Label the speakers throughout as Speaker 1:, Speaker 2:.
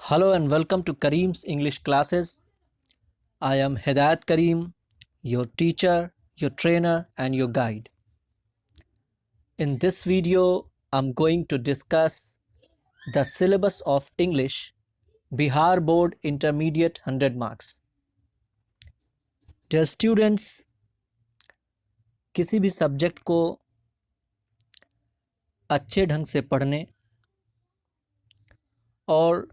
Speaker 1: Hello and welcome to Kareem's English classes. I am Hidayat Kareem, your teacher, your trainer and your guide. In this video, I'm going to discuss the syllabus of English Bihar Board Intermediate 100 marks. Dear students, किसी भी subject को अच्छे ढंग से पढ़ने और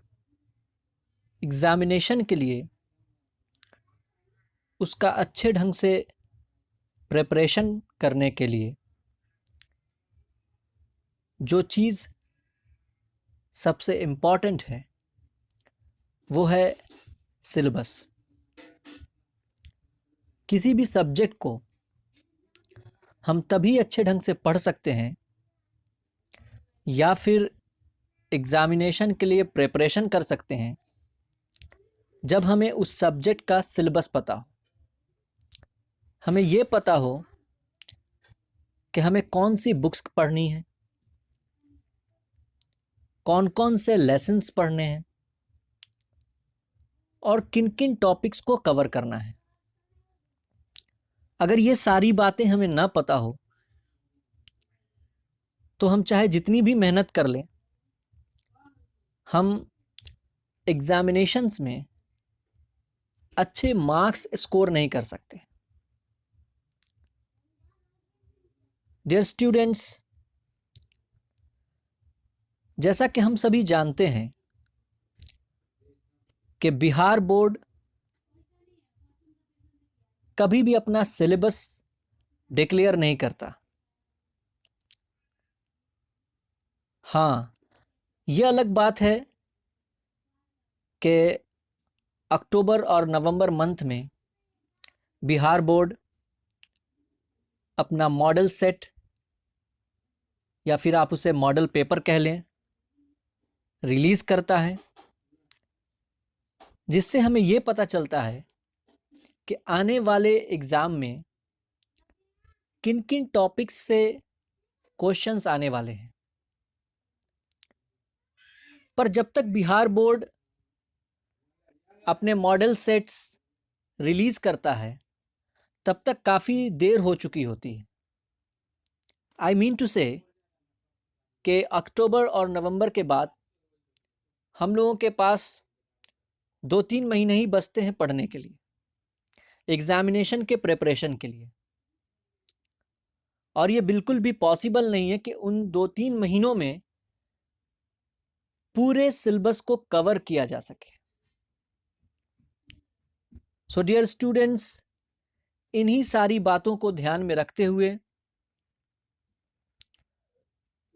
Speaker 1: examination के लिए उसका अच्छे ढंग से प्रिपरेशन करने के लिए जो चीज़ सबसे इम्पॉर्टेंट है वो है सिलेबस। किसी भी सब्जेक्ट को हम तभी अच्छे ढंग से पढ़ सकते हैं या फिर एग्ज़ामिनेशन के लिए प्रिपरेशन कर सकते हैं जब हमें उस सब्जेक्ट का सिलेबस पता हो। हमें ये पता हो कि हमें कौन सी बुक्स पढ़नी है, कौन कौन से लेसन्स पढ़ने हैं और किन किन टॉपिक्स को कवर करना है। अगर ये सारी बातें हमें ना पता हो तो हम चाहे जितनी भी मेहनत कर लें, हम एग्ज़ामिनेशंस में अच्छे मार्क्स स्कोर नहीं कर सकते। डियर स्टूडेंट्स, जैसा कि हम सभी जानते हैं कि बिहार बोर्ड कभी भी अपना सिलेबस डिक्लेयर नहीं करता। हाँ, यह अलग बात है कि अक्टूबर और नवंबर मंथ में बिहार बोर्ड अपना मॉडल सेट या फिर आप उसे मॉडल पेपर कह लें रिलीज़ करता है, जिससे हमें ये पता चलता है कि आने वाले एग्ज़ाम में किन किन टॉपिक्स से क्वेश्चंस आने वाले हैं। पर जब तक बिहार बोर्ड अपने मॉडल सेट्स रिलीज़ करता है तब तक काफ़ी देर हो चुकी होती है। आई मीन टू से कि अक्टूबर और नवंबर के बाद हम लोगों के पास 2-3 महीने ही बचते हैं पढ़ने के लिए, एग्ज़ामिनेशन के प्रिपरेशन के लिए। और ये बिल्कुल भी पॉसिबल नहीं है कि उन 2-3 महीनों में पूरे सिलेबस को कवर किया जा सके। सो डियर स्टूडेंट्स, इन्हीं सारी बातों को ध्यान में रखते हुए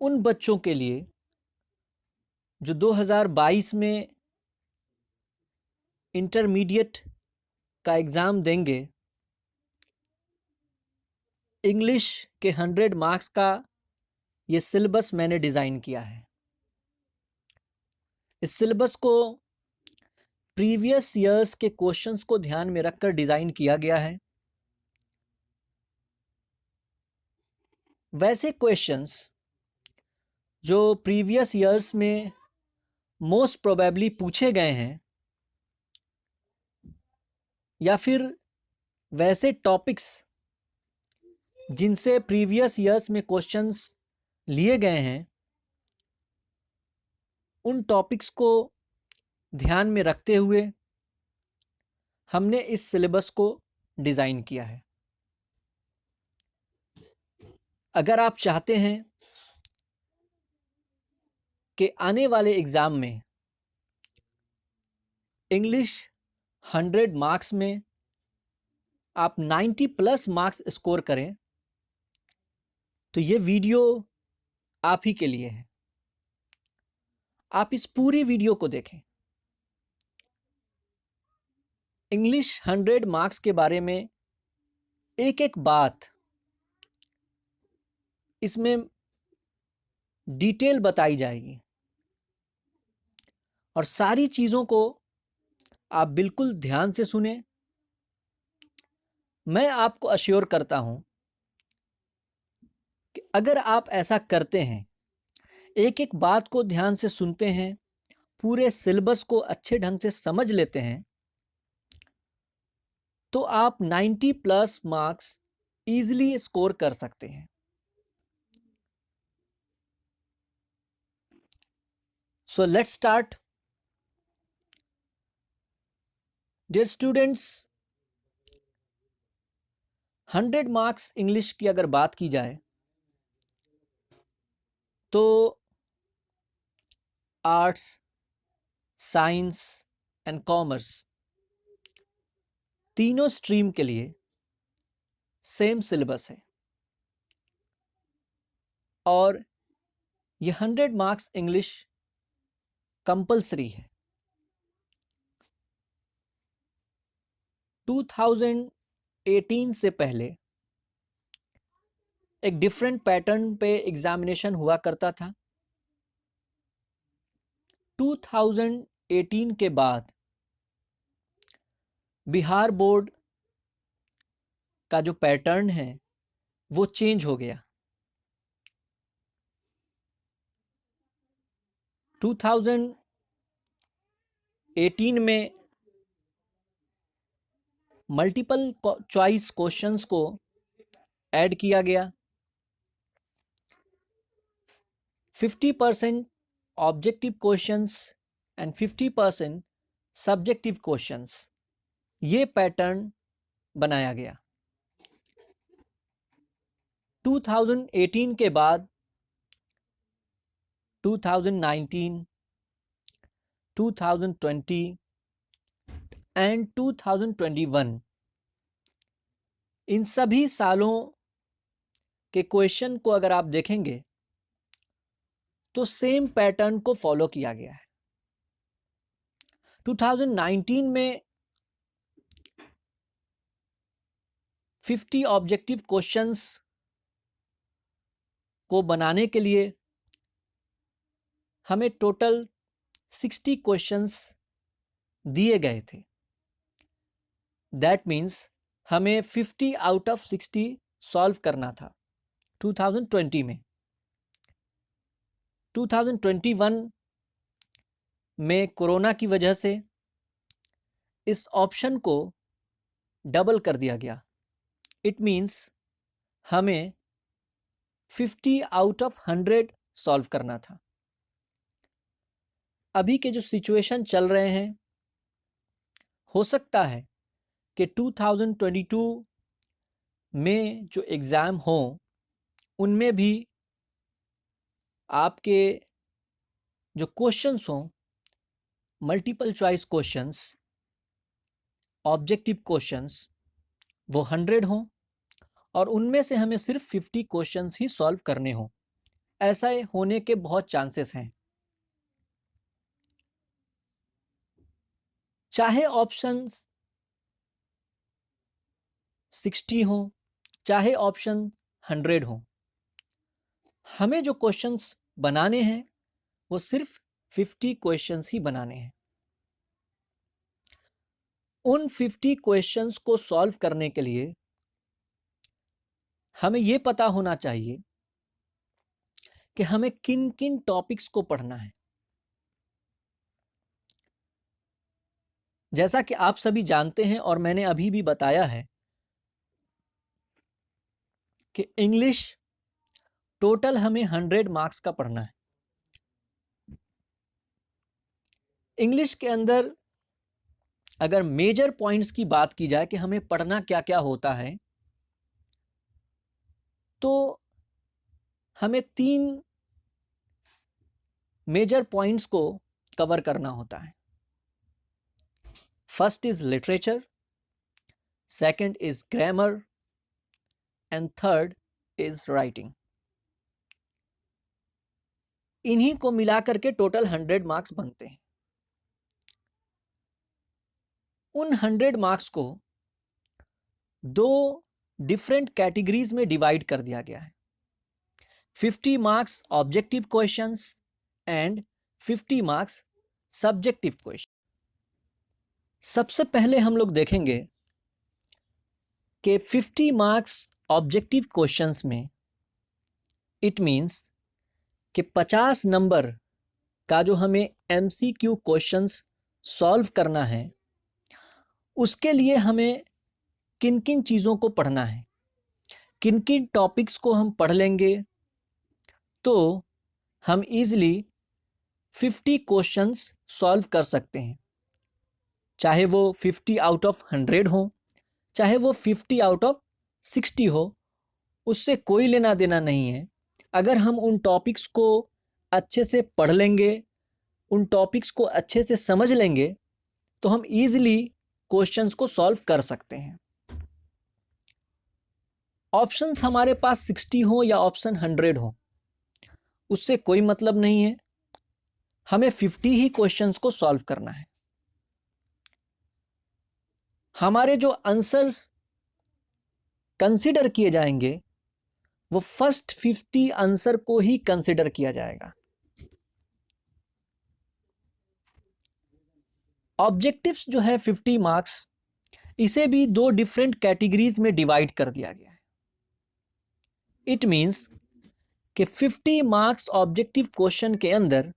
Speaker 1: उन बच्चों के लिए जो 2022 में इंटरमीडिएट का एग्ज़ाम देंगे, इंग्लिश के 100 मार्क्स का ये सिलेबस मैंने डिज़ाइन किया है। इस सिलेबस को प्रीवियस ईयर्स के क्वेश्चंस को ध्यान में रखकर डिज़ाइन किया गया है। वैसे क्वेश्चंस जो प्रीवियस ईयर्स में मोस्ट प्रोबेबली पूछे गए हैं या फिर वैसे टॉपिक्स जिनसे प्रीवियस ईयर्स में क्वेश्चंस लिए गए हैं, उन टॉपिक्स को ध्यान में रखते हुए हमने इस सिलेबस को डिज़ाइन किया है। अगर आप चाहते हैं कि आने वाले एग्ज़ाम में इंग्लिश 100 मार्क्स में आप 90+ मार्क्स स्कोर करें तो ये वीडियो आप ही के लिए है। आप इस पूरी वीडियो को देखें। इंग्लिश 100 मार्क्स के बारे में एक एक बात इसमें डिटेल बताई जाएगी और सारी चीज़ों को आप बिल्कुल ध्यान से सुने। मैं आपको अश्योर करता हूं कि अगर आप ऐसा करते हैं, एक एक बात को ध्यान से सुनते हैं पूरे सिलेबस को अच्छे ढंग से समझ लेते हैं तो आप 90 प्लस मार्क्स इजीली स्कोर कर सकते हैं। So let's start. Dear students, 100 marks English की अगर बात की जाए तो आर्ट्स, साइंस एंड कॉमर्स तीनों स्ट्रीम के लिए सेम सिलेबस है और ये 100 मार्क्स इंग्लिश कंपलसरी है। 2018 से पहले एक डिफरेंट पैटर्न पे एग्जामिनेशन हुआ करता था। 2018 के बाद बिहार बोर्ड का जो पैटर्न है वो चेंज हो गया। 2018 में मल्टीपल चॉइस क्वेश्चंस को ऐड किया गया। 50% objective questions and 50% subjective questions, ये पैटर्न बनाया गया। 2018 के बाद 2019, 2020 एंड 2021 इन सभी सालों के क्वेश्चन को अगर आप देखेंगे तो सेम पैटर्न को फॉलो किया गया है। 2019 में 50 ऑब्जेक्टिव क्वेश्चंस को बनाने के लिए हमें टोटल 60 क्वेश्चंस दिए गए थे। दैट मीन्स हमें 50 आउट ऑफ 60 सॉल्व करना था 2020 में। 2021 में कोरोना की वजह से इस ऑप्शन को डबल कर दिया गया। इट मीन्स हमें 50 आउट ऑफ 100 सॉल्व करना था। अभी के जो सिचुएशन चल रहे हैं, हो सकता है कि 2022 में जो एग्ज़ाम हो उनमें भी आपके जो क्वेश्चंस हों, multiple choice questions, objective questions, वो 100 हों और उनमें से हमें सिर्फ 50 क्वेश्चंस ही सॉल्व करने हों। ऐसा होने के बहुत चांसेस हैं। चाहे ऑप्शंस 60 हो, चाहे ऑप्शन 100 हो, हमें जो क्वेश्चंस बनाने हैं वो सिर्फ 50 क्वेश्चंस ही बनाने हैं। उन 50 क्वेश्चंस को सॉल्व करने के लिए हमें ये पता होना चाहिए कि हमें किन किन टॉपिक्स को पढ़ना है। जैसा कि आप सभी जानते हैं और मैंने अभी भी बताया है कि इंग्लिश टोटल हमें 100 मार्क्स का पढ़ना है। इंग्लिश के अंदर अगर मेजर पॉइंट्स की बात की जाए कि हमें पढ़ना क्या क्या होता है, तो हमें 3 मेजर पॉइंट्स को कवर करना होता है। First is literature, second is grammar and third is writing. इन्हीं को मिलाकर के टोटल 100 मार्क्स बनते हैं। उन 100 मार्क्स को 2 डिफरेंट कैटेगरीज में डिवाइड कर दिया गया है। 50 marks objective questions and 50 marks subjective question. सबसे पहले हम लोग देखेंगे कि 50 मार्क्स ऑब्जेक्टिव क्वेश्चंस में इट मीन्स कि 50 नंबर का जो हमें MCQ क्वेश्चंस सॉल्व करना है, उसके लिए हमें किन किन चीज़ों को पढ़ना है, किन किन टॉपिक्स को हम पढ़ लेंगे तो हम इजीली 50 क्वेश्चंस सॉल्व कर सकते हैं। चाहे वो 50 आउट ऑफ 100 हो, चाहे वो 50 आउट ऑफ 60 हो, उससे कोई लेना देना नहीं है। अगर हम उन टॉपिक्स को अच्छे से पढ़ लेंगे, उन टॉपिक्स को अच्छे से समझ लेंगे, तो हम इजीली क्वेश्चंस को सॉल्व कर सकते हैं। ऑप्शंस हमारे पास 60 हो या ऑप्शन 100 हो, उससे कोई मतलब नहीं है। हमें 50 ही क्वेश्चंस को सॉल्व करना है। हमारे जो आंसर्स कंसीडर किए जाएंगे वो फर्स्ट 50 आंसर को ही कंसीडर किया जाएगा। ऑब्जेक्टिव्स जो है 50 मार्क्स, इसे भी दो डिफरेंट कैटेगरीज में डिवाइड कर दिया गया है। इट मींस कि 50 मार्क्स ऑब्जेक्टिव क्वेश्चन के अंदर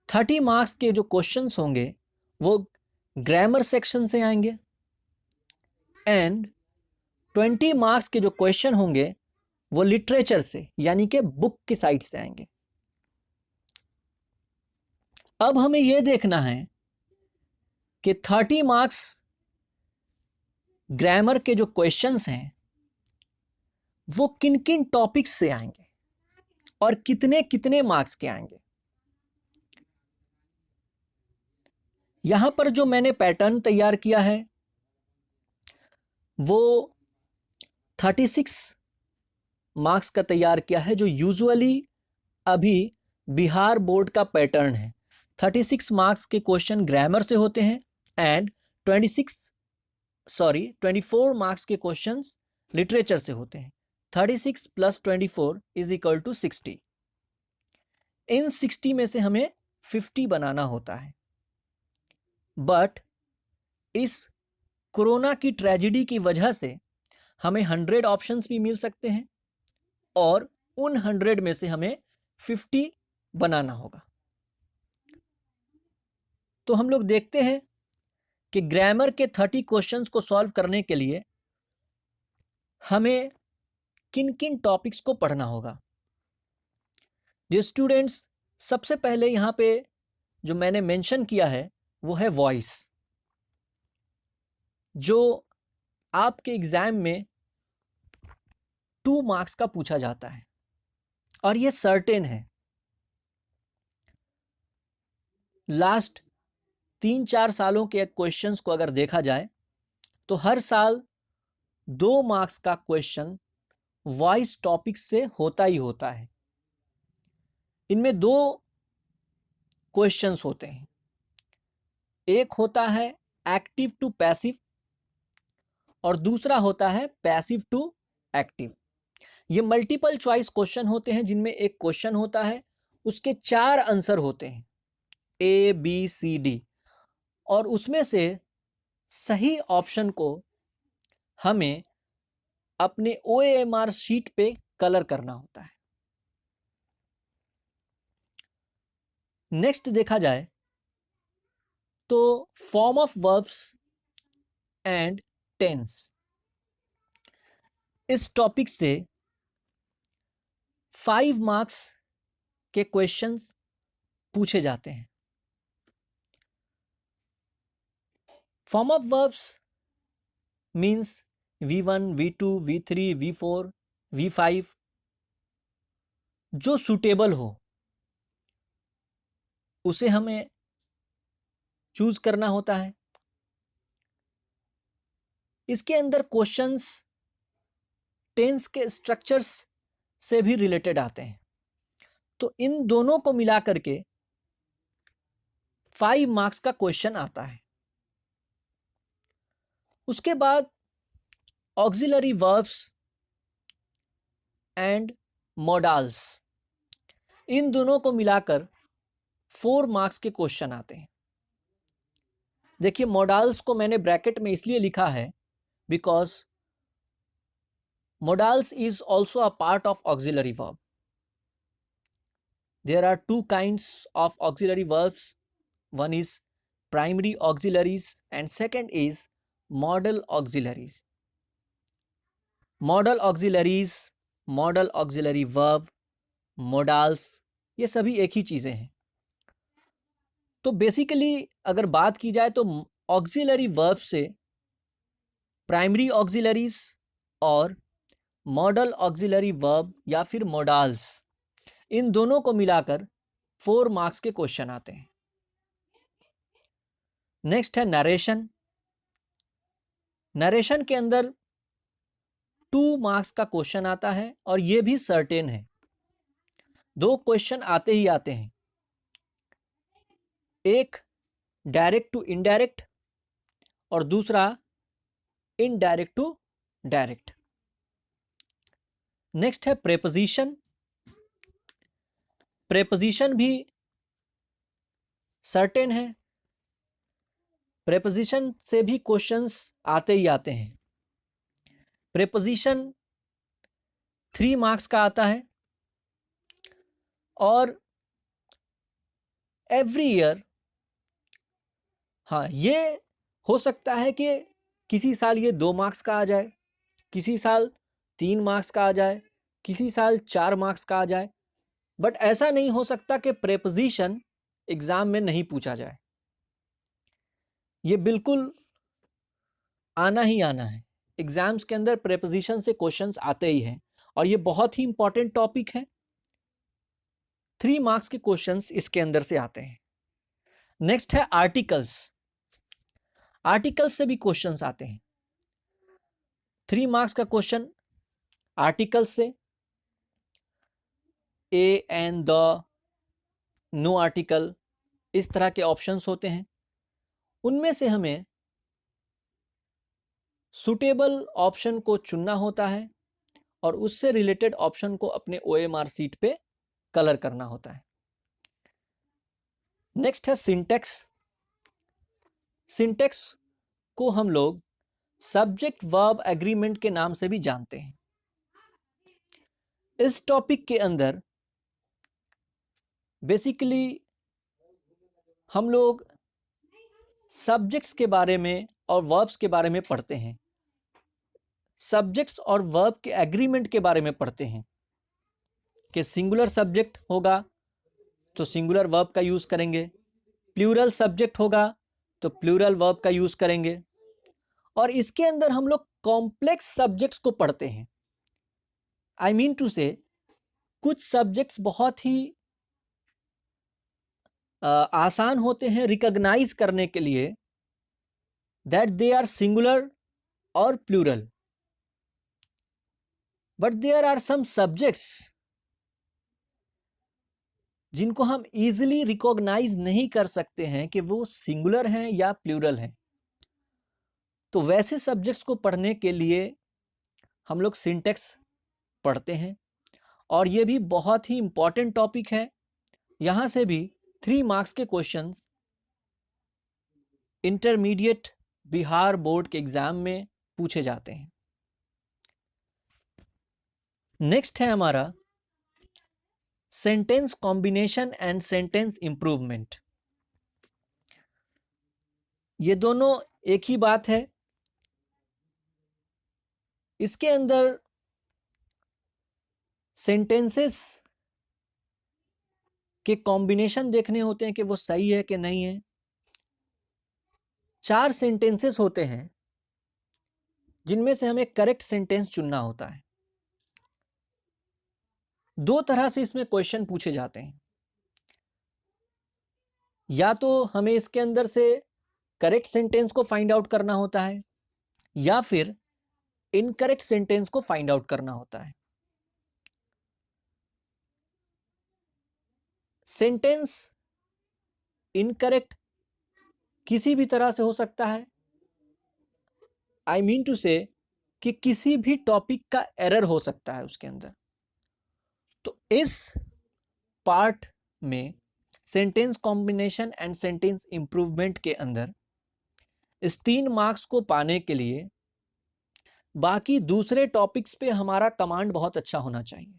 Speaker 1: 30 मार्क्स के जो क्वेश्चंस होंगे वो ग्रामर सेक्शन से आएंगे एंड 20 मार्क्स के जो क्वेश्चन होंगे वो लिटरेचर से, यानी कि बुक की साइड से आएंगे। अब हमें यह देखना है कि 30 मार्क्स ग्रामर के जो क्वेश्चंस हैं वो किन किन टॉपिक्स से आएंगे और कितने कितने मार्क्स के आएंगे। यहां पर जो मैंने पैटर्न तैयार किया है वो 36 मार्क्स का तैयार किया है, जो यूजुअली अभी बिहार बोर्ड का पैटर्न है। 36 मार्क्स के क्वेश्चन ग्रामर से होते हैं एंड 24 मार्क्स के क्वेश्चंस लिटरेचर से होते हैं। 36 + 24 = 60। इन 60 में से हमें 50 बनाना होता है। बट इस कोरोना की ट्रेजेडी की वजह से हमें 100 ऑप्शंस भी मिल सकते हैं और उन 100 में से हमें 50 बनाना होगा। तो हम लोग देखते हैं कि ग्रामर के 30 क्वेश्चंस को सॉल्व करने के लिए हमें किन किन टॉपिक्स को पढ़ना होगा। जो स्टूडेंट्स, सबसे पहले यहां पे जो मैंने मेंशन किया है वो है वॉइस, जो आपके एग्जाम में 2 मार्क्स का पूछा जाता है और ये सर्टेन है। लास्ट 3-4 सालों के क्वेश्चंस को अगर देखा जाए तो हर साल 2 मार्क्स का क्वेश्चन वॉइस टॉपिक से होता ही होता है। इनमें 2 क्वेश्चंस होते हैं, एक होता है एक्टिव टू पैसिव और दूसरा होता है पैसिव टू एक्टिव। ये मल्टीपल चॉइस क्वेश्चन होते हैं जिनमें एक क्वेश्चन होता है, उसके 4 आंसर होते हैं A, B, C, D, और उसमें से सही ऑप्शन को हमें अपने OMR शीट पे कलर करना होता है। नेक्स्ट देखा जाए तो form of verbs and tense, इस टॉपिक से 5 मार्क्स के क्वेश्चंस पूछे जाते हैं। Form of verbs means V1, V2, V3, V4, V5, जो सूटेबल हो उसे हमें चूज करना होता है। इसके अंदर क्वेश्चंस टेंस के स्ट्रक्चर्स से भी रिलेटेड आते हैं, तो इन दोनों को मिला करके 5 मार्क्स का क्वेश्चन आता है। उसके बाद ऑक्सिलरी वर्ब्स एंड मॉडल्स, इन दोनों को मिलाकर 4 मार्क्स के क्वेश्चन आते हैं। देखिए, मॉडल्स को मैंने ब्रैकेट में इसलिए लिखा है because models is also a part of auxiliary verb. there are two kinds of auxiliary verbs. One is primary auxiliaries and second is modal auxiliaries. Modal auxiliaries, modal auxiliary verb, modals, ये सभी एक ही चीज़ें हैं. तो basically अगर बात की जाए तो ऑक्सिलरी वर्ब से प्राइमरी ऑक्सिलरीज और मॉडल ऑक्सिलरी वर्ब या फिर मोडाल्स, इन दोनों को मिलाकर 4 मार्क्स के क्वेश्चन आते हैं. नेक्स्ट है नरेशन. नरेशन के अंदर 2 मार्क्स का क्वेश्चन आता है और ये भी सर्टेन है. 2 क्वेश्चन आते ही आते हैं, एक डायरेक्ट टू इनडायरेक्ट और दूसरा इनडायरेक्ट टू डायरेक्ट. नेक्स्ट है प्रेपोजिशन. प्रेपोजिशन भी सर्टेन है. प्रेपोजिशन से भी क्वेश्चंस आते ही आते हैं. प्रेपोजिशन 3 मार्क्स का आता है और एवरी ईयर, हाँ, ये हो सकता है कि किसी साल ये 2 मार्क्स का आ जाए, किसी साल 3 मार्क्स का आ जाए, किसी साल 4 मार्क्स का आ जाए, बट ऐसा नहीं हो सकता कि प्रेपोजिशन एग्जाम में नहीं पूछा जाए. ये बिल्कुल आना ही आना है. एग्जाम्स के अंदर प्रेपोजिशन से क्वेश्चंस आते ही हैं और ये बहुत ही इंपॉर्टेंट टॉपिक है. 3 मार्क्स के क्वेश्चंस इसके अंदर से आते हैं. नेक्स्ट है आर्टिकल्स. आर्टिकल्स से भी क्वेश्चंस आते हैं. 3 मार्क्स का क्वेश्चन आर्टिकल्स से, ए, एन, द, नो आर्टिकल, इस तरह के ऑप्शंस होते हैं. उनमें से हमें सुटेबल ऑप्शन को चुनना होता है और उससे रिलेटेड ऑप्शन को अपने OMR सीट पे कलर करना होता है. नेक्स्ट है सिंटेक्स. सिंटेक्स को हम लोग सब्जेक्ट वर्ब एग्रीमेंट के नाम से भी जानते हैं. इस टॉपिक के अंदर बेसिकली हम लोग सब्जेक्ट्स के बारे में और वर्ब्स के बारे में पढ़ते हैं. सब्जेक्ट्स और वर्ब के एग्रीमेंट के बारे में पढ़ते हैं कि सिंगुलर सब्जेक्ट होगा तो सिंगुलर वर्ब का यूज़ करेंगे, प्लूरल सब्जेक्ट होगा तो प्लूरल वर्ब का यूज़ करेंगे. और इसके अंदर हम लोग कॉम्प्लेक्स सब्जेक्ट्स को पढ़ते हैं. आई मीन टू से कुछ सब्जेक्ट्स बहुत ही आसान होते हैं रिकॉग्नाइज करने के लिए, दैट दे आर सिंगुलर और plural, but there are some subjects जिनको हम इजीली रिकॉग्नाइज नहीं कर सकते हैं कि वो सिंगुलर हैं या प्लूरल हैं. तो वैसे सब्जेक्ट्स को पढ़ने के लिए हम लोग सिंटेक्स पढ़ते हैं और ये भी बहुत ही इंपॉर्टेंट टॉपिक है. यहाँ से भी 3 मार्क्स के क्वेश्चंस इंटरमीडिएट बिहार बोर्ड के एग्जाम में पूछे जाते हैं. नेक्स्ट है हमारा sentence combination and sentence improvement. ये दोनों एक ही बात है. इसके अंदर सेंटेंसेस के कॉम्बिनेशन देखने होते हैं कि वो सही है कि नहीं है. 4 सेंटेंसेस होते हैं जिनमें से हमें करेक्ट सेंटेंस चुनना होता है. 2 तरह से इसमें क्वेश्चन पूछे जाते हैं. या तो हमें इसके अंदर से करेक्ट सेंटेंस को फाइंड आउट करना होता है या फिर इनकरेक्ट सेंटेंस को फाइंड आउट करना होता है. सेंटेंस इनकरेक्ट किसी भी तरह से हो सकता है. आई मीन टू से कि किसी भी टॉपिक का एरर हो सकता है उसके अंदर. तो इस पार्ट में sentence combination and sentence improvement के अंदर इस 3 मार्क्स को पाने के लिए बाकी दूसरे टॉपिक्स पे हमारा कमांड बहुत अच्छा होना चाहिए.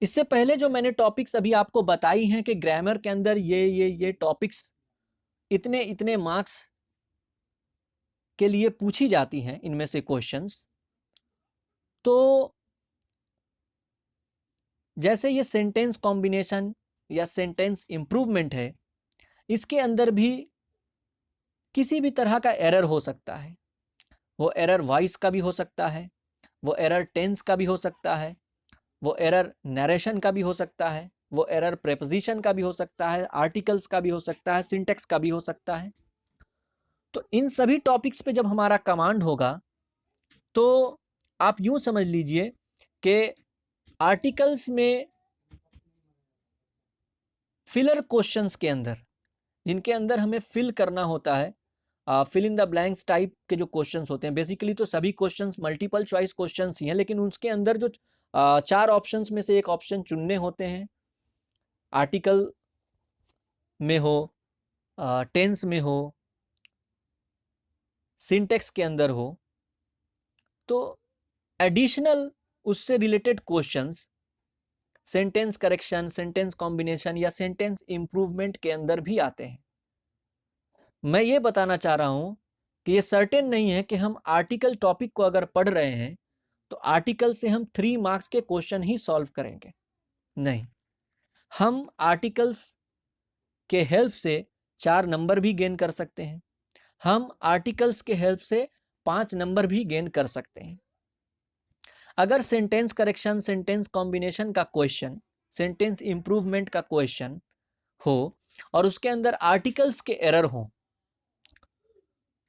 Speaker 1: इससे पहले जो मैंने टॉपिक्स अभी आपको बताई हैं कि ग्रामर के अंदर ये टॉपिक्स इतने इतने मार्क्स के लिए पूछी जाती हैं, इनमें से क्वेश्चंस, तो जैसे ये सेंटेंस कॉम्बिनेशन या सेंटेंस इंप्रूवमेंट है, इसके अंदर भी किसी भी तरह का एरर हो सकता है। वो एरर वॉइस का भी हो सकता है, वो एरर टेंस का भी हो सकता है, वो एरर नरेशन का भी हो सकता है, वो एरर प्रेपोजिशन का भी हो सकता है, आर्टिकल्स का भी हो सकता है, सिंटेक्स का भी हो सकता है। तो इन सभी टॉपिक्स पे जब हमारा कमांड होगा तो आप यूं समझ लीजिए कि आर्टिकल्स में फिलर क्वेश्चंस के अंदर, जिनके अंदर हमें फिल करना होता है, fill in the blanks type के जो क्वेश्चंस होते हैं, बेसिकली तो सभी क्वेश्चंस मल्टीपल चॉइस क्वेश्चंस ही हैं, लेकिन उसके अंदर जो चार ऑप्शंस में से एक ऑप्शन चुनने होते हैं, आर्टिकल में हो, टेंस में हो, सिंटेक्स के अंदर हो, तो एडिशनल उससे related questions sentence correction, sentence combination या सेंटेंस इंप्रूवमेंट के अंदर भी आते हैं। मैं ये बताना चाह रहा हूं कि ये सर्टेन नहीं है कि हम आर्टिकल टॉपिक को अगर पढ़ रहे हैं तो आर्टिकल से हम 3 मार्क्स के क्वेश्चन ही सॉल्व करेंगे। नहीं, हम आर्टिकल्स के हेल्प से 4 नंबर भी गेन कर सकते हैं, हम आर्टिकल्स के हेल्प से 5 नंबर भी गेन कर सकते हैं। अगर सेंटेंस करेक्शन, सेंटेंस कॉम्बिनेशन का क्वेश्चन, सेंटेंस इंप्रूवमेंट का क्वेश्चन हो और उसके अंदर आर्टिकल्स के एरर हो,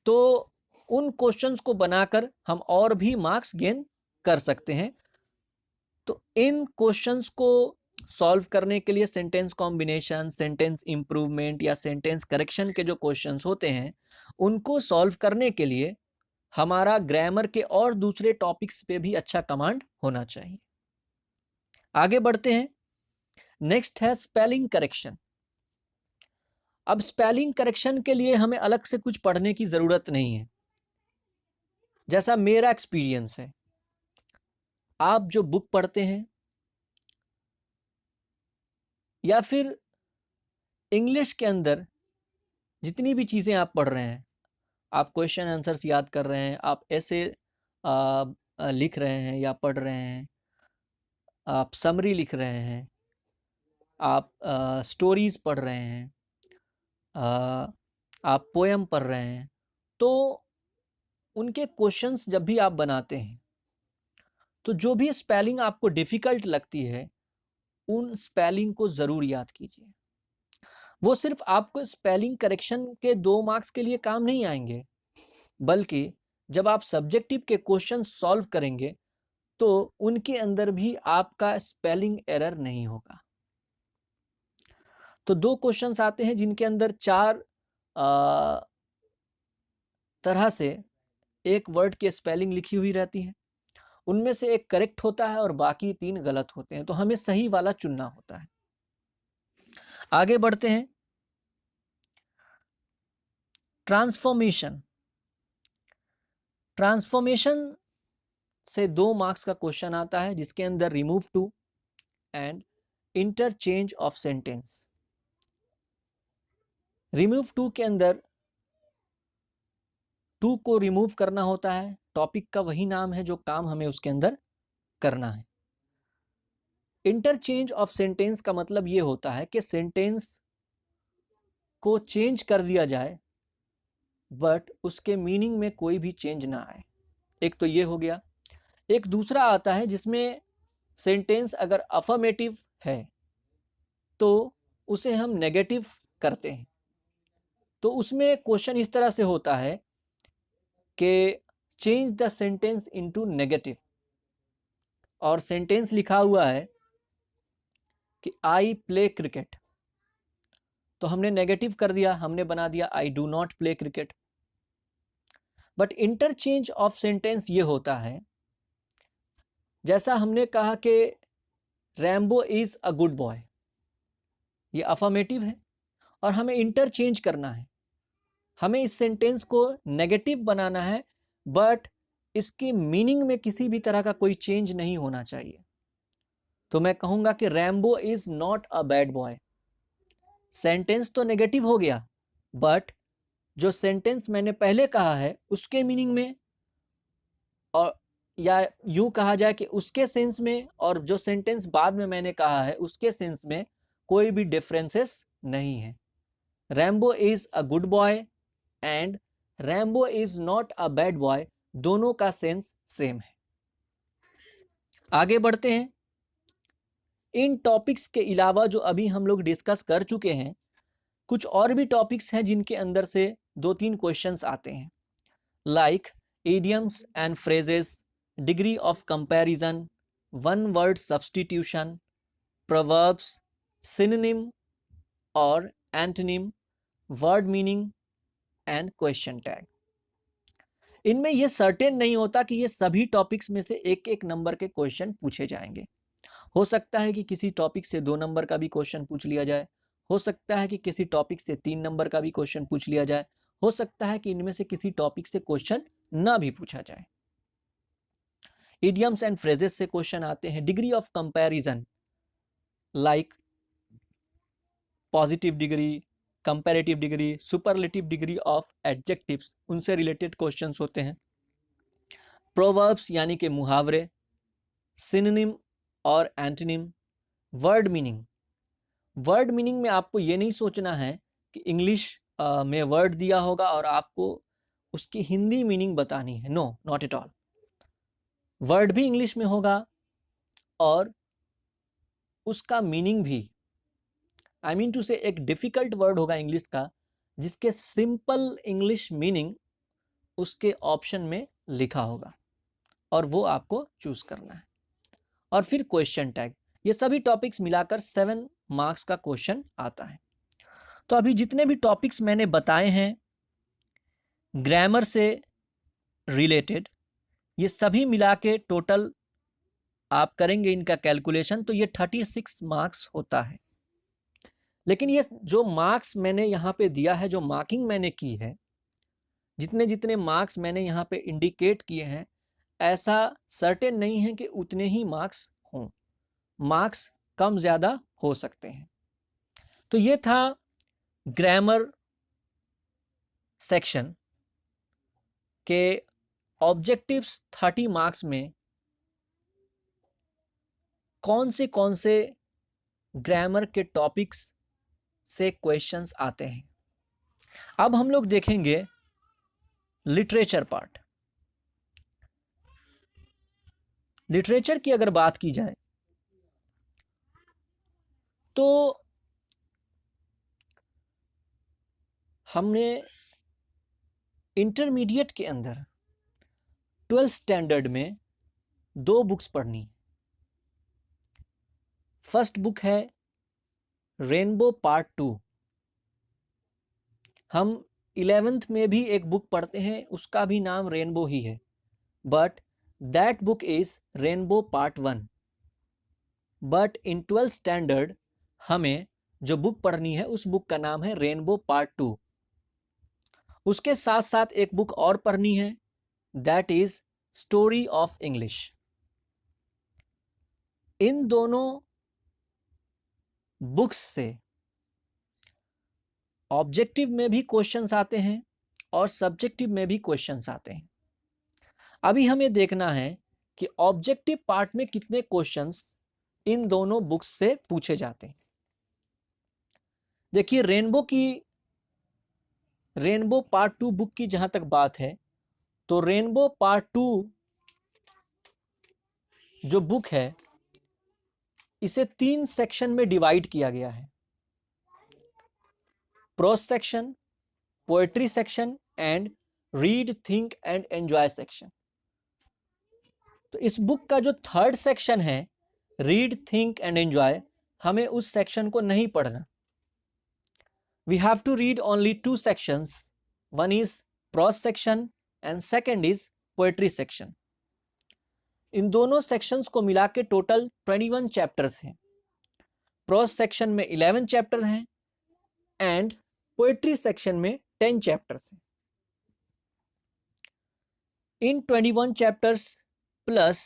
Speaker 1: तो उन क्वेश्चंस को बनाकर हम और भी मार्क्स गेन कर सकते हैं। तो इन क्वेश्चंस को सॉल्व करने के लिए सेंटेंस कॉम्बिनेशन, सेंटेंस इंप्रूवमेंट या सेंटेंस करेक्शन के जो क्वेश्चंस होते हैं, उनको सॉल्व करने के लिए हमारा ग्रामर के और दूसरे टॉपिक्स पे भी अच्छा कमांड होना चाहिए। आगे बढ़ते हैं। नेक्स्ट है स्पेलिंग करेक्शन। अब स्पेलिंग करेक्शन के लिए हमें अलग से कुछ पढ़ने की जरूरत नहीं है। जैसा मेरा एक्सपीरियंस है, आप जो बुक पढ़ते हैं या फिर इंग्लिश के अंदर जितनी भी चीज़ें आप पढ़ रहे हैं, आप क्वेश्चन आंसर्स याद कर रहे हैं, आप ऐसे लिख रहे हैं या पढ़ रहे हैं, आप समरी लिख रहे हैं, आप स्टोरीज पढ़ रहे हैं, आप पोएम पढ़ रहे हैं, तो उनके क्वेश्चंस जब भी आप बनाते हैं तो जो भी स्पेलिंग आपको डिफ़िकल्ट लगती है, उन स्पेलिंग को ज़रूर याद कीजिए। वो सिर्फ आपको स्पेलिंग करेक्शन के 2 मार्क्स के लिए काम नहीं आएंगे, बल्कि जब आप सब्जेक्टिव के क्वेश्चन सॉल्व करेंगे तो उनके अंदर भी आपका स्पेलिंग एरर नहीं होगा। तो 2 क्वेश्चंस आते हैं जिनके अंदर 4 तरह से एक वर्ड की स्पेलिंग लिखी हुई रहती है। उनमें से एक करेक्ट होता है और बाकी 3 गलत होते हैं, तो हमें सही वाला चुनना होता है। आगे बढ़ते हैं। ट्रांसफॉर्मेशन। ट्रांसफॉर्मेशन से 2 मार्क्स का क्वेश्चन आता है जिसके अंदर remove too and interchange of sentence. Remove too के अंदर टू को रिमूव करना होता है, टॉपिक का वही नाम है जो काम हमें उसके अंदर करना है। इंटरचेंज ऑफ सेंटेंस का मतलब ये होता है कि सेंटेंस को चेंज कर दिया जाए बट उसके मीनिंग में कोई भी चेंज ना आए। एक तो ये हो गया। एक दूसरा आता है जिसमें सेंटेंस अगर अफर्मेटिव है तो उसे हम नेगेटिव करते हैं। तो उसमें क्वेश्चन इस तरह से होता है कि change the sentence into negative, और सेंटेंस लिखा हुआ है कि आई प्ले क्रिकेट, तो हमने नेगेटिव कर दिया, हमने बना दिया I do not play cricket. But interchange of sentence ये होता है, जैसा हमने कहा कि Rambo is a good boy, ये अफर्मेटिव है और हमें इंटरचेंज करना है, हमें इस सेंटेंस को नेगेटिव बनाना है बट इसकी मीनिंग में किसी भी तरह का कोई चेंज नहीं होना चाहिए। तो मैं कहूंगा कि Rambo is not a bad boy. Sentence तो नेगेटिव हो गया, बट जो सेंटेंस मैंने पहले कहा है उसके मीनिंग में, और या यूं कहा जाए कि उसके सेंस में, और जो सेंटेंस बाद में मैंने कहा है उसके सेंस में कोई भी डिफरेंसेस नहीं है। Rambo is a good boy and Rambo is not a bad boy, दोनों का सेंस सेम है। आगे बढ़ते हैं। इन टॉपिक्स के अलावा जो अभी हम लोग डिस्कस कर चुके हैं, कुछ और भी टॉपिक्स हैं जिनके अंदर से 2-3 क्वेश्चंस आते हैं, like idioms and phrases, degree of comparison, one word substitution, proverbs, synonym और antonym, word meaning and question tag। इनमें यह सर्टेन नहीं होता कि ये सभी टॉपिक्स में से एक एक नंबर के क्वेश्चन पूछे जाएंगे। हो सकता है कि किसी टॉपिक से 2 नंबर का भी क्वेश्चन पूछ लिया जाए, हो सकता है कि किसी टॉपिक से 3 नंबर का भी क्वेश्चन पूछ लिया जाए, हो सकता है कि इनमें से किसी टॉपिक से क्वेश्चन ना भी पूछा जाए। इडियम्स एंड फ्रेजेस से क्वेश्चन आते हैं। Degree of comparison, like positive degree, comparative degree, superlative degree of adjectives, उनसे रिलेटेड क्वेश्चंस होते हैं। प्रोवर्ब्स यानी कि मुहावरे, सिनोनिम और antonym, word meaning. Word meaning में आपको ये नहीं सोचना है कि इंग्लिश में वर्ड दिया होगा और आपको उसकी हिंदी मीनिंग बतानी है, no, not at all. Word भी इंग्लिश में होगा और उसका मीनिंग भी, आई मीन टू से एक डिफिकल्ट वर्ड होगा इंग्लिश का जिसके सिंपल इंग्लिश मीनिंग उसके ऑप्शन में लिखा होगा और वो आपको चूज करना है। और फिर क्वेश्चन टैग, ये सभी टॉपिक्स मिलाकर 7 मार्क्स का क्वेश्चन आता है। तो अभी जितने भी टॉपिक्स मैंने बताए हैं ग्रामर से रिलेटेड, ये सभी मिला के टोटल आप करेंगे इनका कैलकुलेशन तो ये 36 मार्क्स होता है। लेकिन ये जो मार्क्स मैंने यहाँ पे दिया है, जो मार्किंग मैंने की है, जितने जितने मार्क्स मैंने यहाँ पे इंडिकेट किए हैं, ऐसा सर्टेन नहीं है कि उतने ही मार्क्स हों, मार्क्स कम ज़्यादा हो सकते हैं। तो ये था ग्रामर सेक्शन के ऑब्जेक्टिव्स 30 मार्क्स में कौन से ग्रामर के टॉपिक्स से क्वेश्चंस आते हैं। अब हम लोग देखेंगे लिटरेचर पार्ट। लिटरेचर की अगर बात की जाए तो हमने इंटरमीडिएट के अंदर 12th स्टैंडर्ड में 2 बुक्स पढ़नी। फर्स्ट बुक है रेनबो पार्ट 2। हम 11th में भी एक बुक पढ़ते हैं, उसका भी नाम रेनबो ही है, but that book is rainbow part 1। But in 12th standard हमें जो बुक पढ़नी है उस बुक का नाम है रेनबो पार्ट 2। उसके साथ साथ एक बुक और पढ़नी है, that is story of English. इन दोनों बुक्स से ऑब्जेक्टिव में भी क्वेश्चंस आते हैं और सब्जेक्टिव में भी क्वेश्चंस आते हैं। अभी हमें देखना है कि ऑब्जेक्टिव पार्ट में कितने क्वेश्चंस इन दोनों बुक्स से पूछे जाते हैं। देखिए रेनबो पार्ट 2 बुक की जहां तक बात है तो रेनबो पार्ट 2 जो बुक है इसे 3 सेक्शन में डिवाइड किया गया है, pros section, poetry section and read think and enjoy section. तो इस बुक का जो 3rd सेक्शन है, रीड थिंक एंड एंजॉय, हमें उस सेक्शन को नहीं पढ़ना। We have to read only 2 sections, one is prose section and second is poetry section। इन दोनों सेक्शंस को मिला के टोटल 21 चैप्टर्स हैं। प्रोज सेक्शन में 11 चैप्टर हैं एंड पोएट्री सेक्शन में 10 चैप्टर्स हैं। इन 21 chapters plus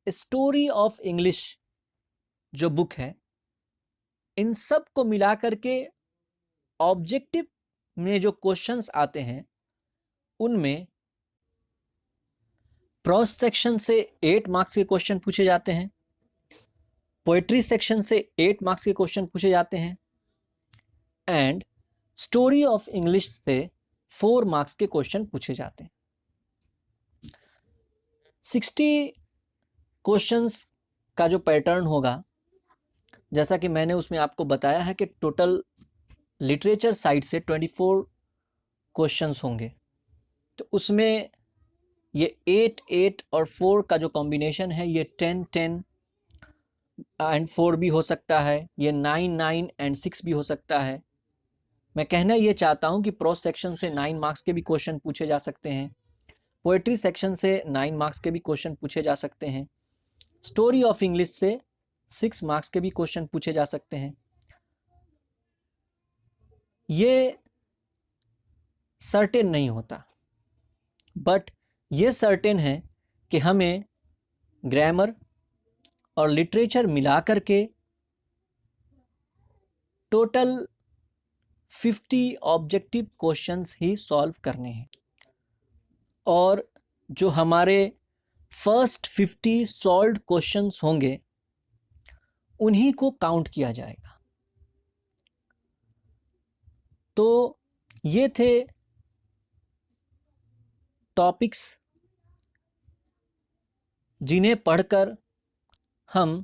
Speaker 1: story of English जो बुक है, इन सब को मिला करके ऑब्जेक्टिव में जो क्वेश्चंस आते हैं उनमें प्रोज सेक्शन से 8 मार्क्स के क्वेश्चन पूछे जाते हैं, पोएट्री सेक्शन से 8 मार्क्स के क्वेश्चन पूछे जाते हैं एंड स्टोरी ऑफ इंग्लिश से 4 मार्क्स के क्वेश्चन पूछे जाते हैं। 60 क्वेश्चंस का जो पैटर्न होगा, जैसा कि मैंने उसमें आपको बताया है कि टोटल लिटरेचर साइड से 24 क्वेश्चंस होंगे, तो उसमें ये 8 8 और 4 का जो कॉम्बिनेशन है ये 10 10 एंड 4 भी हो सकता है, ये 9 9 एंड 6 भी हो सकता है। मैं कहना ये चाहता हूँ कि प्रोज सेक्शन से 9 मार्क्स के भी क्वेश्चन पूछे जा सकते हैं, पोएट्री सेक्शन से 9 मार्क्स के भी क्वेश्चन पूछे जा सकते हैं, स्टोरी ऑफ इंग्लिश से 6 मार्क्स के भी क्वेश्चन पूछे जा सकते हैं। ये सर्टेन नहीं होता, बट ये सर्टेन है कि हमें ग्रामर और लिटरेचर मिला करके टोटल 50 ऑब्जेक्टिव क्वेश्चंस ही सॉल्व करने हैं और जो हमारे फर्स्ट 50 सॉल्व्ड क्वेश्चंस होंगे उन्हीं को काउंट किया जाएगा। तो ये थे टॉपिक्स जिन्हें पढ़कर हम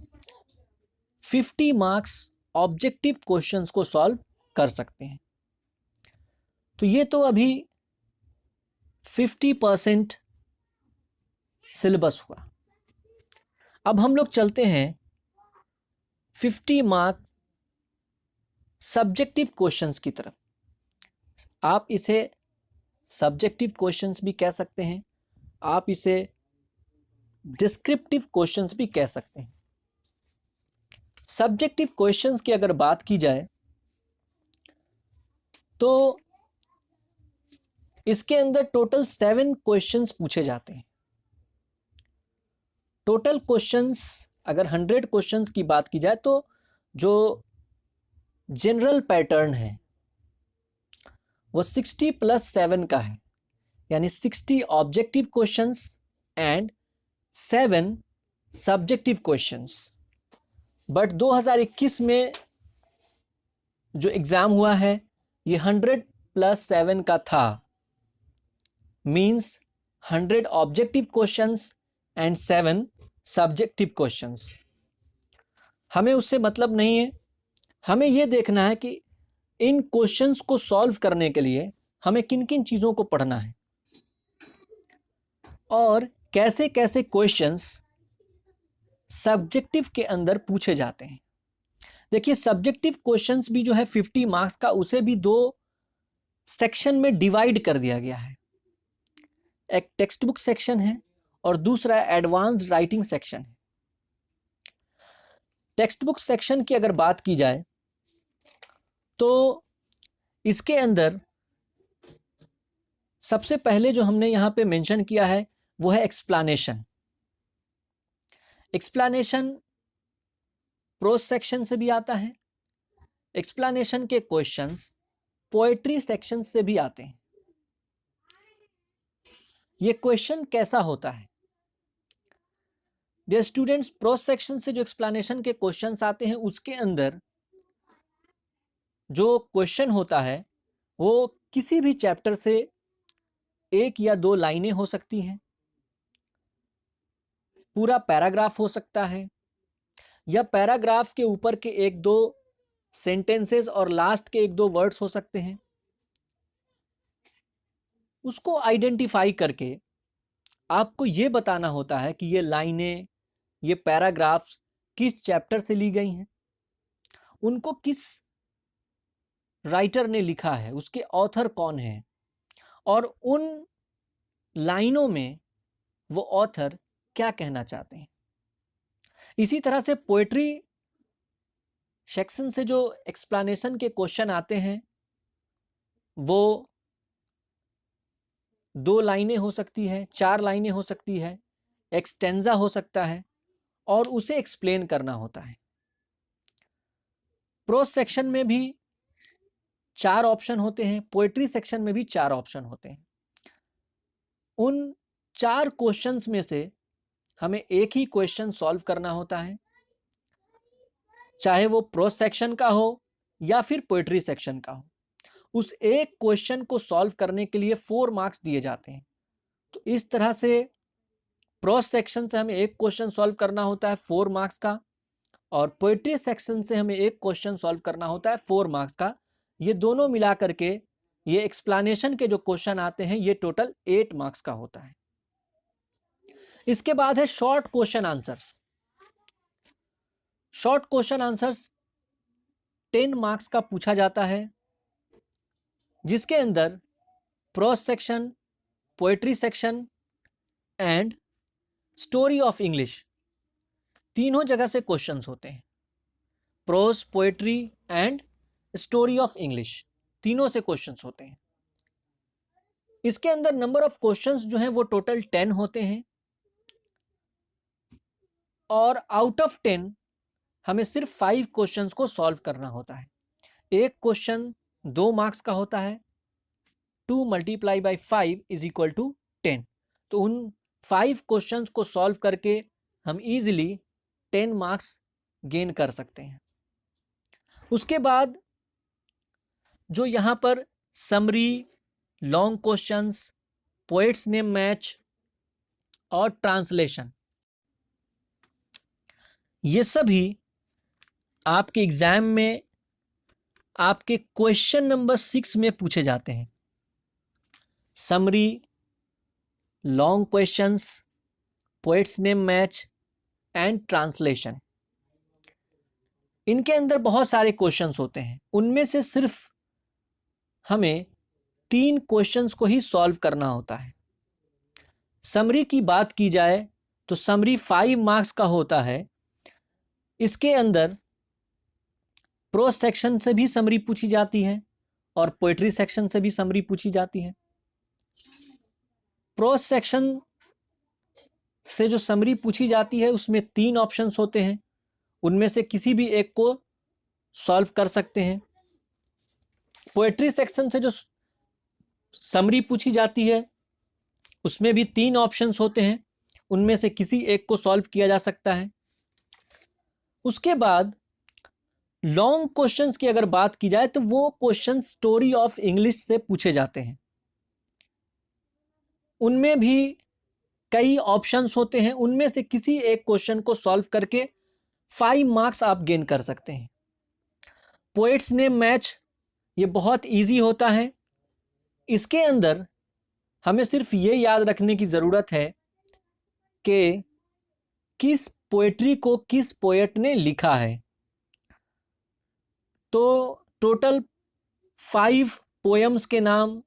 Speaker 1: 50 मार्क्स ऑब्जेक्टिव क्वेश्चंस को सॉल्व कर सकते हैं। तो ये तो अभी 50% सिलेबस हुआ। अब हम लोग चलते हैं 50 मार्क्स सब्जेक्टिव क्वेश्चंस की तरफ। आप इसे सब्जेक्टिव क्वेश्चंस भी कह सकते हैं, आप इसे डिस्क्रिप्टिव क्वेश्चंस भी कह सकते हैं। सब्जेक्टिव क्वेश्चंस की अगर बात की जाए तो इसके अंदर टोटल 7 क्वेश्चंस पूछे जाते हैं। टोटल क्वेश्चंस अगर 100 क्वेश्चंस की बात की जाए तो जो जनरल पैटर्न है वो 60 + 7 का है, यानी 60 objective questions and 7 subjective questions. But 2021 में जो एग्ज़ाम हुआ है ये 100 + 7 का था, means 100 objective questions and 7 subjective questions. हमें उससे मतलब नहीं है, हमें यह देखना है कि इन क्वेश्चंस को सॉल्व करने के लिए हमें किन किन चीज़ों को पढ़ना है और कैसे कैसे क्वेश्चंस सब्जेक्टिव के अंदर पूछे जाते हैं। देखिए, सब्जेक्टिव क्वेश्चंस भी जो है 50 मार्क्स का, उसे भी 2 सेक्शन में डिवाइड कर दिया गया है। एक टेक्स्ट बुक सेक्शन है और दूसरा एडवांस्ड राइटिंग सेक्शन है। टेक्स्ट बुक सेक्शन की अगर बात की जाए तो इसके अंदर सबसे पहले जो हमने यहाँ पे मेंशन किया है वो है एक्सप्लेनेशन। एक्सप्लेनेशन प्रोज सेक्शन से भी आता है, एक्सप्लेनेशन के क्वेश्चंस पोएट्री सेक्शन से भी आते हैं। ये क्वेश्चन कैसा होता है? डियर स्टूडेंट्स, प्रोज सेक्शन से जो एक्सप्लेनेशन के क्वेश्चंस आते हैं उसके अंदर जो क्वेश्चन होता है वो किसी भी चैप्टर से 1 या 2 लाइनें हो सकती हैं, पूरा पैराग्राफ हो सकता है, या पैराग्राफ के ऊपर के 1-2 सेंटेंसेस और लास्ट के 1-2 वर्ड्स हो सकते हैं। उसको आइडेंटिफाई करके आपको ये बताना होता है कि ये लाइनें, ये पैराग्राफ्स किस चैप्टर से ली गई हैं, उनको किस राइटर ने लिखा है, उसके ऑथर कौन है, और उन लाइनों में वो ऑथर क्या कहना चाहते हैं। इसी तरह से पोएट्री सेक्शन से जो एक्सप्लेनेशन के क्वेश्चन आते हैं वो 2 लाइनें हो सकती है, 4 लाइनें हो सकती है, एक स्टेंजा हो सकता है और उसे एक्सप्लेन करना होता है। प्रोज सेक्शन में भी 4 ऑप्शन होते हैं, पोएट्री सेक्शन में भी 4 ऑप्शन होते हैं। उन 4 क्वेश्चंस में से हमें एक ही क्वेश्चन सॉल्व करना होता है, चाहे वो प्रोज सेक्शन का हो या फिर पोएट्री सेक्शन का हो। उस एक क्वेश्चन को सॉल्व करने के लिए 4 मार्क्स दिए जाते हैं। तो इस तरह से प्रोज सेक्शन से हमें एक क्वेश्चन सॉल्व करना होता है 4 मार्क्स का, और पोएट्री सेक्शन से हमें एक क्वेश्चन सॉल्व करना होता है 4 मार्क्स का। ये दोनों मिला करके ये एक्सप्लेनेशन के जो क्वेश्चन आते हैं ये टोटल 8 मार्क्स का होता है। इसके बाद है short question answers. Short question answers 10 marks का पूछा जाता है, जिसके अंदर prose section, poetry section and story of English तीनों जगह से क्वेश्चंस होते हैं। Prose, poetry and story of English तीनों से क्वेश्चंस होते हैं। इसके अंदर नंबर ऑफ क्वेश्चंस जो हैं वो टोटल 10 होते हैं, और आउट ऑफ 10 हमें सिर्फ 5 क्वेश्चंस को सॉल्व करना होता है। एक क्वेश्चन 2 मार्क्स का होता है, 2 × 5 = 10। तो उन 5 क्वेश्चंस को सॉल्व करके हम इजीली 10 मार्क्स गेन कर सकते हैं। उसके बाद जो यहाँ पर summary, long questions, poets name match और ट्रांसलेशन, ये सभी आपके एग्जाम में आपके क्वेश्चन नंबर 6 में पूछे जाते हैं। Summary, long questions, poets name match and translation, इनके अंदर बहुत सारे क्वेश्चंस होते हैं। उनमें से सिर्फ हमें 3 क्वेश्चंस को ही सॉल्व करना होता है। समरी की बात की जाए तो समरी 5 मार्क्स का होता है। इसके अंदर प्रोज सेक्शन से भी समरी पूछी जाती है और पोएट्री सेक्शन से भी समरी पूछी जाती है। प्रोज सेक्शन से जो समरी पूछी जाती है उसमें 3 ऑप्शंस होते हैं, उनमें से किसी भी एक को सॉल्व कर सकते हैं। पोएट्री सेक्शन से जो समरी पूछी जाती है उसमें भी 3 ऑप्शंस होते हैं, उनमें से किसी एक को सॉल्व किया जा सकता है। उसके बाद लॉन्ग क्वेश्चंस की अगर बात की जाए तो वो क्वेश्चन स्टोरी ऑफ इंग्लिश से पूछे जाते हैं। उनमें भी कई ऑप्शंस होते हैं, उनमें से किसी एक क्वेश्चन को सॉल्व करके 5 मार्क्स आप गेन कर सकते हैं। पोएट्स नेम मैच ये बहुत इजी होता है। इसके अंदर हमें सिर्फ ये याद रखने की ज़रूरत है कि किस पोएट्री को किस पोएट ने लिखा है। तो टोटल 5 पोएम्स के नाम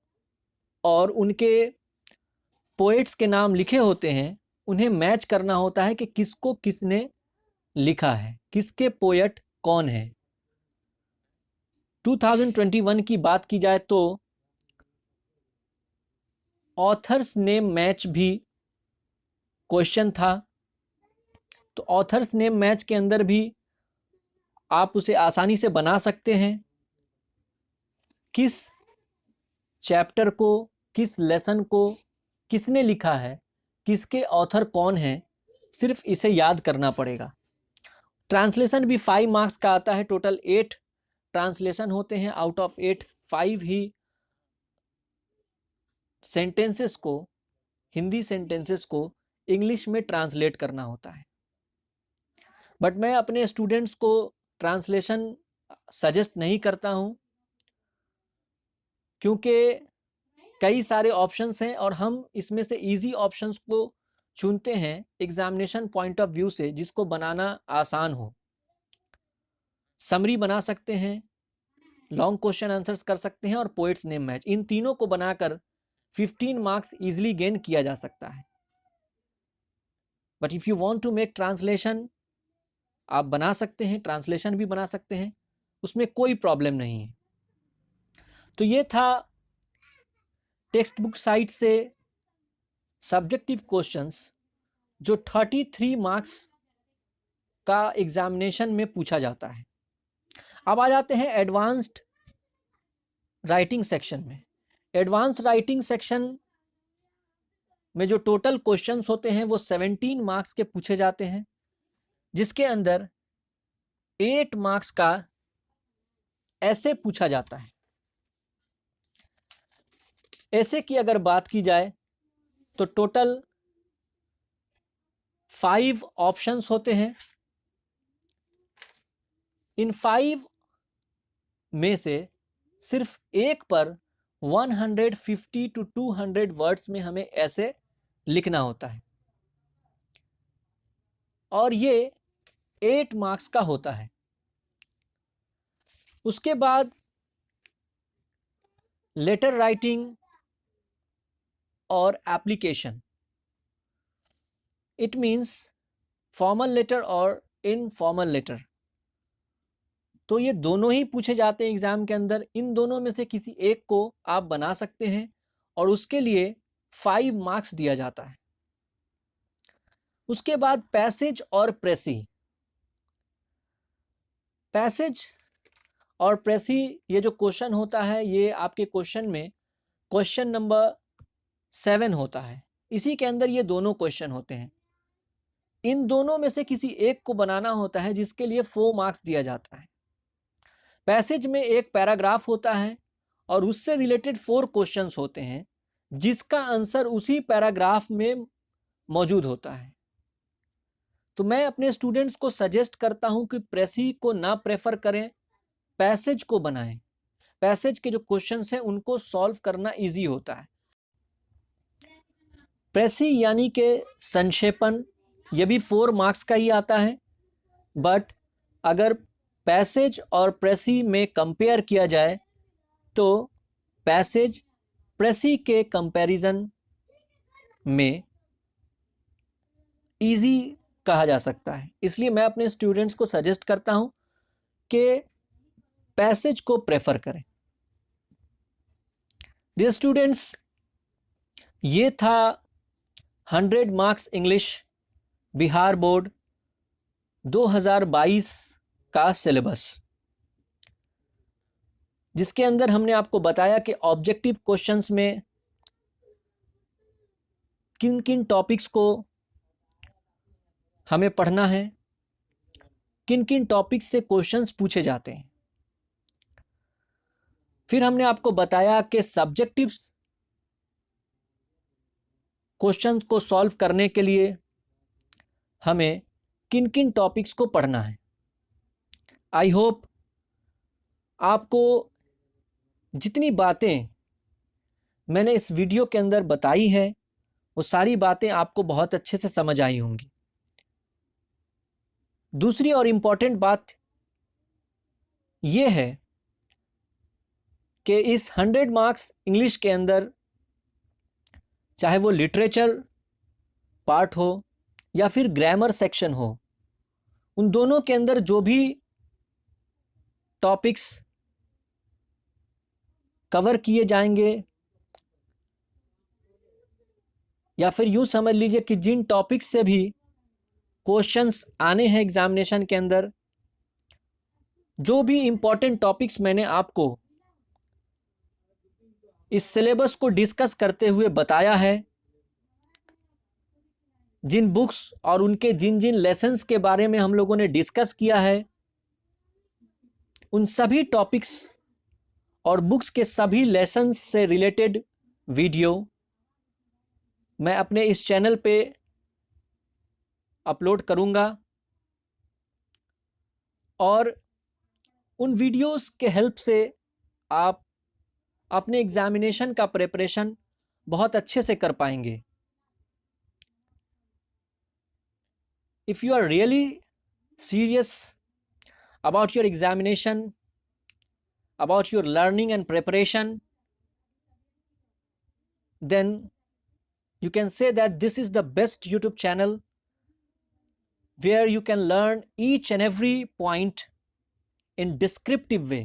Speaker 1: और उनके पोएट्स के नाम लिखे होते हैं, उन्हें मैच करना होता है कि किसको किसने लिखा है, किसके पोएट कौन है। 2021 की बात की जाए तो ऑथर्स नेम मैच भी क्वेश्चन था। तो ऑथर्स नेम मैच के अंदर भी आप उसे आसानी से बना सकते हैं। किस चैप्टर को, किस लेसन को किसने लिखा है, किसके ऑथर कौन है, सिर्फ इसे याद करना पड़ेगा। ट्रांसलेशन भी 5 मार्क्स का आता है। टोटल 8 ट्रांसलेशन होते हैं। आउट ऑफ 8 5 ही सेंटेंसेस को, हिंदी सेंटेंसेस को इंग्लिश में ट्रांसलेट करना होता है। बट मैं अपने स्टूडेंट्स को ट्रांसलेशन सजेस्ट नहीं करता हूं, क्योंकि कई सारे ऑप्शंस हैं और हम इसमें से इजी ऑप्शंस को चुनते हैं एग्जामिनेशन पॉइंट ऑफ व्यू से, जिसको बनाना आसान हो। समरी बना सकते हैं, लॉन्ग क्वेश्चन आंसर्स कर सकते हैं और पोएट्स नेम मैच, इन तीनों को बनाकर 15 मार्क्स इजीली गेन किया जा सकता है। But if you want to make translation, आप बना सकते हैं, ट्रांसलेशन भी बना सकते हैं, उसमें कोई प्रॉब्लम नहीं है। तो ये था टेक्स्ट बुक साइट से सब्जेक्टिव क्वेश्चंस जो 33 मार्क्स का एग्जामिनेशन में पूछा जाता है। अब आ जाते हैं एडवांस्ड राइटिंग सेक्शन में। एडवांस राइटिंग सेक्शन में जो टोटल क्वेश्चंस होते हैं वो 17 मार्क्स के पूछे जाते हैं, जिसके अंदर 8 मार्क्स का ऐसे पूछा जाता है। ऐसे की अगर बात की जाए तो टोटल 5 ऑप्शंस होते हैं। इन 5 में से सिर्फ एक पर 150 to 200 वर्ड्स में हमें ऐसे लिखना होता है, और ये 8 मार्क्स का होता है। उसके बाद लेटर राइटिंग और application, it means formal letter और इनफॉर्मल लेटर, तो ये दोनों ही पूछे जाते हैं एग्जाम के अंदर। इन दोनों में से किसी एक को आप बना सकते हैं और उसके लिए 5 मार्क्स दिया जाता है। उसके बाद पैसेज और प्रेसी। पैसेज और प्रेसी ये जो क्वेश्चन होता है, ये आपके क्वेश्चन में क्वेश्चन नंबर 7 होता है। इसी के अंदर ये दोनों क्वेश्चन होते हैं। इन दोनों में से किसी एक को बनाना होता है, जिसके लिए 4 मार्क्स दिया जाता है। पैसेज में एक पैराग्राफ होता है और उससे रिलेटेड 4 क्वेश्चंस होते हैं, जिसका आंसर उसी पैराग्राफ में मौजूद होता है। तो मैं अपने स्टूडेंट्स को सजेस्ट करता हूं कि प्रेसी को ना प्रेफर करें, पैसेज को बनाएं। पैसेज के जो क्वेश्चंस हैं उनको सॉल्व करना इजी होता है। प्रेसी यानी कि संक्षेपण, ये भी 4 मार्क्स का ही आता है, बट अगर पैसेज और प्रेसी में कंपेयर किया जाए तो पैसेज प्रेसी के कंपैरिजन में इजी कहा जा सकता है। इसलिए मैं अपने स्टूडेंट्स को सजेस्ट करता हूं कि पैसेज को प्रेफर करें। डियर स्टूडेंट्स, ये था 100 मार्क्स इंग्लिश बिहार बोर्ड 2022 का सिलेबस, जिसके अंदर हमने आपको बताया कि ऑब्जेक्टिव क्वेश्चंस में किन किन टॉपिक्स को हमें पढ़ना है, किन किन टॉपिक्स से क्वेश्चंस पूछे जाते हैं। फिर हमने आपको बताया कि सब्जेक्टिव क्वेश्चंस को सॉल्व करने के लिए हमें किन किन टॉपिक्स को पढ़ना है। आई होप आपको जितनी बातें मैंने इस वीडियो के अंदर बताई है वो सारी बातें आपको बहुत अच्छे से समझ आई होंगी। दूसरी और इम्पॉर्टेंट बात ये है कि इस 100 मार्क्स इंग्लिश के अंदर, चाहे वो लिटरेचर पार्ट हो या फिर ग्रामर सेक्शन हो, उन दोनों के अंदर जो भी टॉपिक्स कवर किए जाएंगे, या फिर यूं समझ लीजिए कि जिन टॉपिक्स से भी क्वेश्चंस आने हैं एग्जामिनेशन के अंदर, जो भी इंपॉर्टेंट टॉपिक्स मैंने आपको इस सिलेबस को डिस्कस करते हुए बताया है, जिन बुक्स और उनके जिन जिन लेसन्स के बारे में हम लोगों ने डिस्कस किया है, उन सभी टॉपिक्स और बुक्स के सभी लेसन्स से रिलेटेड वीडियो मैं अपने इस चैनल पे अपलोड करूंगा, और उन वीडियोस के हेल्प से आप अपने एग्जामिनेशन का प्रिपरेशन बहुत अच्छे से कर पाएंगे। If you are really serious about your examination, about your learning and preparation, then you can say that this is the best YouTube channel where you can learn each and every point in descriptive way.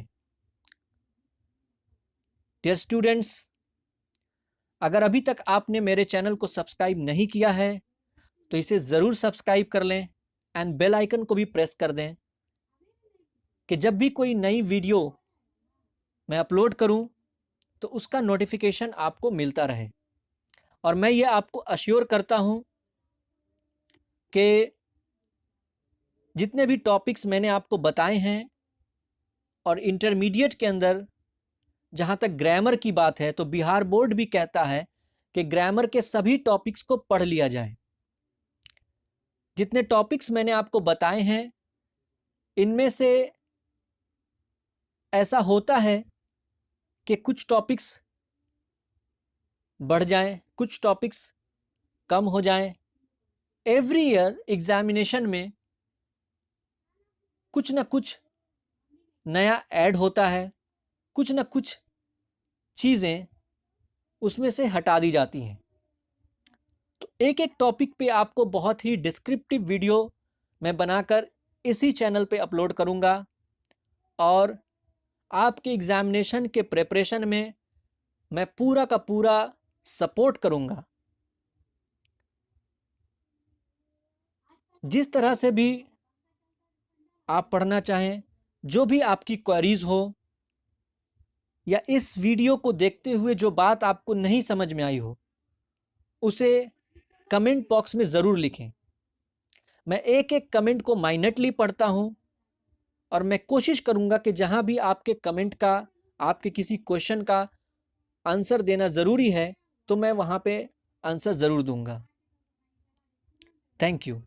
Speaker 1: Dear students, अगर अभी तक आपने मेरे channel को subscribe नहीं किया है तो इसे ज़रूर सब्सक्राइब कर लें एंड बेल आइकन को भी प्रेस कर दें कि जब भी कोई नई वीडियो मैं अपलोड करूं तो उसका नोटिफिकेशन आपको मिलता रहे। और मैं ये आपको अश्योर करता हूं कि जितने भी टॉपिक्स मैंने आपको बताए हैं और इंटरमीडिएट के अंदर जहाँ तक ग्रामर की बात है तो बिहार बोर्ड भी कहता है कि ग्रामर के सभी टॉपिक्स को पढ़ लिया जाए। जितने टॉपिक्स मैंने आपको बताए हैं इनमें से ऐसा होता है कि कुछ टॉपिक्स बढ़ जाएं, कुछ टॉपिक्स कम हो जाएं। एवरी ईयर एग्जामिनेशन में कुछ ना कुछ नया ऐड होता है, कुछ ना कुछ चीज़ें उसमें से हटा दी जाती हैं। तो एक एक टॉपिक पे आपको बहुत ही डिस्क्रिप्टिव वीडियो मैं बनाकर इसी चैनल पे अपलोड करूँगा और आपके एग्जामिनेशन के प्रिपरेशन में मैं पूरा का पूरा सपोर्ट करूँगा। जिस तरह से भी आप पढ़ना चाहें, जो भी आपकी क्वेरीज हो या इस वीडियो को देखते हुए जो बात आपको नहीं समझ में आई हो उसे कमेंट बॉक्स में ज़रूर लिखें। मैं एक एक कमेंट को माइन्यूटली पढ़ता हूँ और मैं कोशिश करूँगा कि जहाँ भी आपके कमेंट का, आपके किसी क्वेश्चन का आंसर देना ज़रूरी है तो मैं वहाँ पे आंसर ज़रूर दूँगा। Thank you.